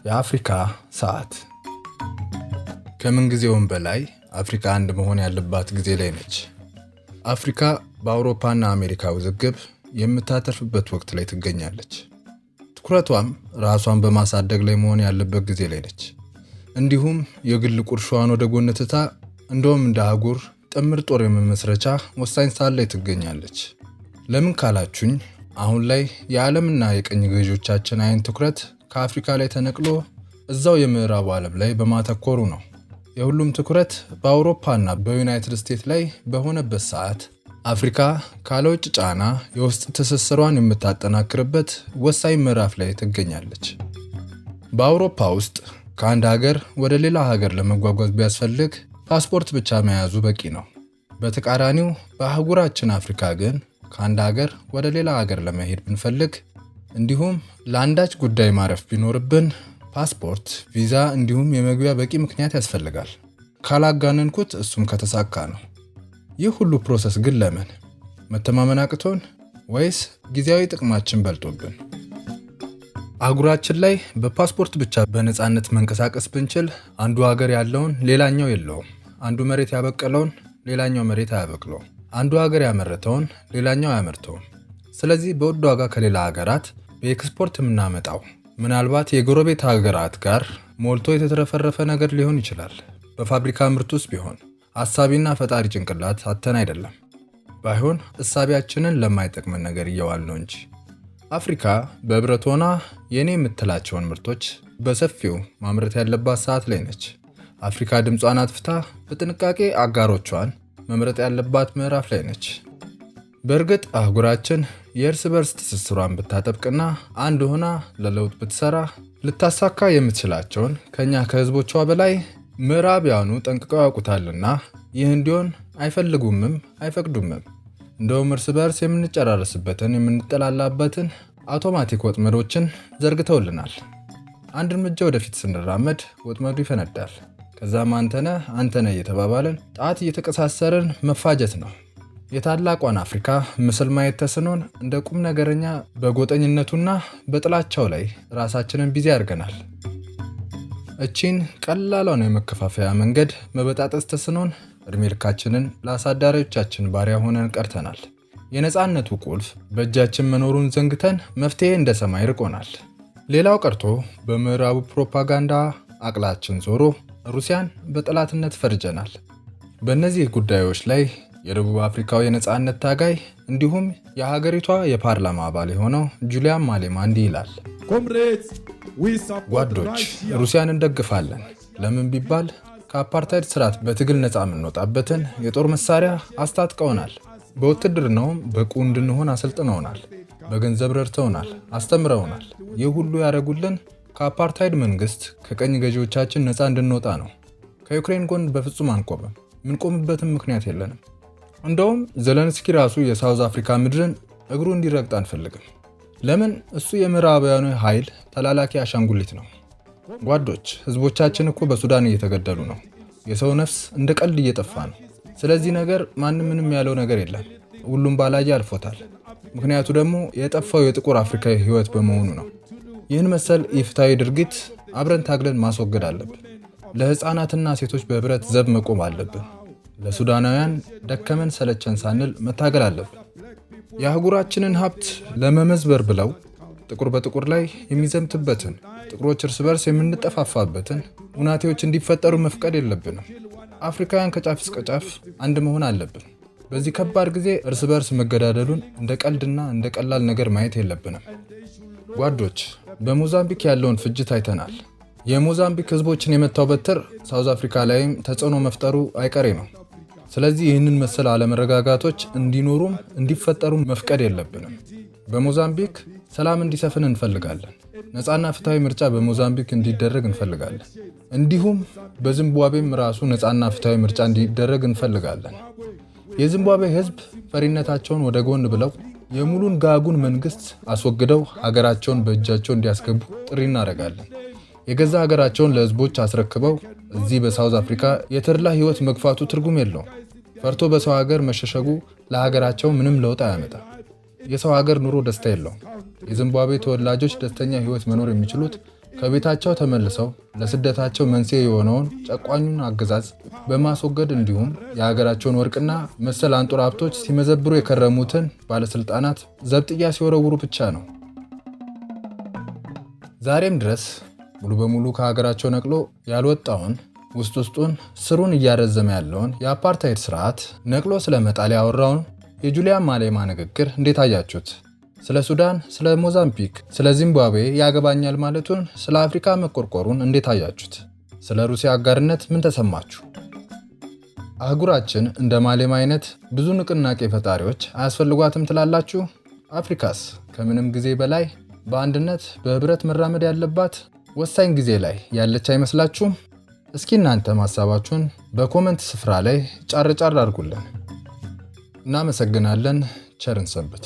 የአፍሪካ ሰዓት ከምንጊዜውም በላይ አፍሪካ አንድ መሆን ያለባት ጊዜ ላይ ነች። አፍሪካ በአውሮፓና አሜሪካ ውዝግብ የምታተርፍበት ወቅት ላይ ትገኛለች። ትኩረቷም ራሷን በማሳደግ ላይ መሆን ያለበት ጊዜ ላይ ነች። እንዲሁም የግል ቁርሾዋን ወደ ጎን ትታ እንደውም እንደ አህጉር ጥምር ጦር የመመስረቻ ወሳኝ ሰዓት ላይ ትገኛለች። ለምን ካላችሁኝ አሁን ላይ የዓለምና የቀኝ ገዢዎቻችን አይን ትኩረት ከአፍሪካ ላይ ተነቅሎ እዛው የምዕራቡ ዓለም ላይ በማተኮሩ ነው። የሁሉም ትኩረት በአውሮፓና በዩናይትድ ስቴትስ ላይ በሆነበት ሰዓት አፍሪካ ካለ ውጭ ጫና የውስጥ ትስስሯን የምታጠናክርበት ወሳኝ ምዕራፍ ላይ ትገኛለች። በአውሮፓ ውስጥ ከአንድ ሀገር ወደ ሌላ ሀገር ለመጓጓዝ ቢያስፈልግ ፓስፖርት ብቻ መያዙ በቂ ነው። በተቃራኒው በአህጉራችን አፍሪካ ግን ከአንድ ሀገር ወደ ሌላ ሀገር ለመሄድ ብንፈልግ እንዲሁም ለአንዳች ጉዳይ ማረፍ ቢኖርብን ፓስፖርት፣ ቪዛ እንዲሁም የመግቢያ በቂ ምክንያት ያስፈልጋል። ካላጋነንኩት እሱም ከተሳካ ነው። ይህ ሁሉ ፕሮሰስ ግን ለምን? መተማመን አቅቶን ወይስ ጊዜያዊ ጥቅማችን በልጦብን? አህጉራችን ላይ በፓስፖርት ብቻ በነፃነት መንቀሳቀስ ብንችል አንዱ ሀገር ያለውን ሌላኛው የለውም። አንዱ መሬት ያበቀለውን ሌላኛው መሬት አያበቅለውም። አንዱ ሀገር ያመረተውን ሌላኛው አያመርተውም። ስለዚህ በውድ ዋጋ ከሌላ ሀገራት በኤክስፖርት የምናመጣው ምናልባት የጎረቤት ሀገራት ጋር ሞልቶ የተትረፈረፈ ነገር ሊሆን ይችላል። በፋብሪካ ምርት ውስጥ ቢሆን አሳቢና ፈጣሪ ጭንቅላት አተን አይደለም። ባይሆን እሳቢያችንን ለማይጠቅመን ነገር እየዋል ነው እንጂ። አፍሪካ በህብረት ሆና የኔ የምትላቸውን ምርቶች በሰፊው ማምረት ያለባት ሰዓት ላይ ነች። አፍሪካ ድምጿን አጥፍታ በጥንቃቄ አጋሮቿን መምረጥ ያለባት ምዕራፍ ላይ ነች። በእርግጥ አህጉራችን የእርስ በርስ ትስስሯን ብታጠብቅና አንድ ሆና ለለውጥ ብትሰራ ልታሳካ የምትችላቸውን ከኛ ከህዝቦቿ በላይ ምዕራቢያኑ ጠንቅቀው ያውቁታልና ይህ እንዲሆን አይፈልጉምም አይፈቅዱምም። እንደውም እርስ በርስ የምንጨራረስበትን የምንጠላላበትን አውቶማቲክ ወጥመዶችን ዘርግተውልናል። አንድ እርምጃ ወደፊት ስንራመድ ወጥመዱ ይፈነዳል። ከዛም አንተነህ እየተባባልን ጣት እየተቀሳሰርን መፋጀት ነው። የታላቋን አፍሪካ ምስል ማየት ተስኖን እንደ ቁም ነገረኛ በጎጠኝነቱና በጥላቻው ላይ ራሳችንን ቢዚ አድርገናል። እቺን ቀላሏን የመከፋፈያ መንገድ መበጣጠስ ተስኖን እድሜ ልካችንን ለአሳዳሪዎቻችን ባሪያ ሆነን ቀርተናል። የነፃነቱ ቁልፍ በእጃችን መኖሩን ዘንግተን መፍትሄ እንደ ሰማይ ርቆናል። ሌላው ቀርቶ በምዕራቡ ፕሮፓጋንዳ አቅላችን ዞሮ ሩሲያን በጠላትነት ፈርጀናል። በእነዚህ ጉዳዮች ላይ የደቡብ አፍሪካው የነፃነት ታጋይ እንዲሁም የሀገሪቷ የፓርላማ አባል የሆነው ጁሊያን ማሌማ እንዲህ ይላል። ጓዶች፣ ሩሲያን እንደግፋለን። ለምን ቢባል ከአፓርታይድ ስርዓት በትግል ነፃ የምንወጣበትን የጦር መሳሪያ አስታጥቀውናል። በውትድርናውም በቁ እንድንሆን አሰልጥነውናል። በገንዘብ ረድተውናል፣ አስተምረውናል። ይህ ሁሉ ያደረጉልን ከአፓርታይድ መንግስት ከቀኝ ገዢዎቻችን ነፃ እንድንወጣ ነው። ከዩክሬን ጎን በፍጹም አንቆምም። ምንቆምበትም ምክንያት የለንም። እንደውም ዘለንስኪ ራሱ የሳውዝ አፍሪካ ምድርን እግሩ እንዲረግጥ አንፈልግም። ለምን? እሱ የምዕራባውያኑ ኃይል ተላላኪ አሻንጉሊት ነው። ጓዶች፣ ህዝቦቻችን እኮ በሱዳን እየተገደሉ ነው። የሰው ነፍስ እንደ ቀልድ እየጠፋ ነው። ስለዚህ ነገር ማንም ምንም ያለው ነገር የለም። ሁሉም ባላየ አልፎታል። ምክንያቱ ደግሞ የጠፋው የጥቁር አፍሪካዊ ህይወት በመሆኑ ነው። ይህን መሰል ኢፍትሐዊ ድርጊት አብረን ታግለን ማስወገድ አለብን። ለህፃናትና ሴቶች በህብረት ዘብ መቆም አለብን። ለሱዳናውያን ደከመን ሰለቸን ሳንል መታገል አለብን። የአህጉራችንን ሀብት ለመመዝበር ብለው ጥቁር በጥቁር ላይ የሚዘምትበትን፣ ጥቁሮች እርስ በርስ የምንጠፋፋበትን ሁናቴዎች እንዲፈጠሩ መፍቀድ የለብንም። አፍሪካውያን ከጫፍ እስከ ጫፍ አንድ መሆን አለብን። በዚህ ከባድ ጊዜ እርስ በርስ መገዳደሉን እንደ ቀልድና እንደ ቀላል ነገር ማየት የለብንም። ጓዶች፣ በሞዛምቢክ ያለውን ፍጅት አይተናል። የሞዛምቢክ ህዝቦችን የመታው በትር ሳውዝ አፍሪካ ላይም ተጽዕኖ መፍጠሩ አይቀሬ ነው። ስለዚህ ይህንን መሰል አለመረጋጋቶች እንዲኖሩም እንዲፈጠሩም መፍቀድ የለብንም። በሞዛምቢክ ሰላም እንዲሰፍን እንፈልጋለን። ነፃና ፍትሐዊ ምርጫ በሞዛምቢክ እንዲደረግ እንፈልጋለን። እንዲሁም በዚምባብዌም ራሱ ነፃና ፍትሐዊ ምርጫ እንዲደረግ እንፈልጋለን። የዚምባብዌ ህዝብ ፈሪነታቸውን ወደ ጎን ብለው የሙሉን ጋጉን መንግስት አስወግደው ሀገራቸውን በእጃቸው እንዲያስገቡ ጥሪ እናደርጋለን። የገዛ ሀገራቸውን ለህዝቦች አስረክበው እዚህ በሳውዝ አፍሪካ የተድላ ህይወት መግፋቱ ትርጉም የለውም። ፈርቶ በሰው ሀገር መሸሸጉ ለሀገራቸው ምንም ለውጥ አያመጣም። የሰው ሀገር ኑሮ ደስታ የለውም። የዚምባብዌ ተወላጆች ደስተኛ ህይወት መኖር የሚችሉት ከቤታቸው ተመልሰው ለስደታቸው መንስኤ የሆነውን ጨቋኙን አገዛዝ በማስወገድ እንዲሁም የሀገራቸውን ወርቅና መሰል አንጡራ ሀብቶች ሲመዘብሩ የከረሙትን ባለስልጣናት ዘብጥያ ሲወረውሩ ብቻ ነው። ዛሬም ድረስ ሙሉ በሙሉ ከሀገራቸው ነቅሎ ያልወጣውን ውስጥ ውስጡን ስሩን እያረዘመ ያለውን የአፓርታይድ ስርዓት ነቅሎ ስለመጣል ያወራውን የጁሊያን ማሌማ ንግግር እንዴት አያችሁት? ስለ ሱዳን፣ ስለ ሞዛምቢክ፣ ስለ ዚምባብዌ ያገባኛል ማለቱን፣ ስለ አፍሪካ መቆርቆሩን እንዴት አያችሁት? ስለ ሩሲያ አጋርነት ምን ተሰማችሁ? አህጉራችን እንደ ማሌማ አይነት ብዙ ንቅናቄ ፈጣሪዎች አያስፈልጓትም ትላላችሁ? አፍሪካስ ከምንም ጊዜ በላይ በአንድነት በህብረት መራመድ ያለባት ወሳኝ ጊዜ ላይ ያለች አይመስላችሁም? እስኪ እናንተም ሀሳባችሁን በኮመንት ስፍራ ላይ ጫር ጫር አድርጉልን። እናመሰግናለን። ቸርን ሰንብት።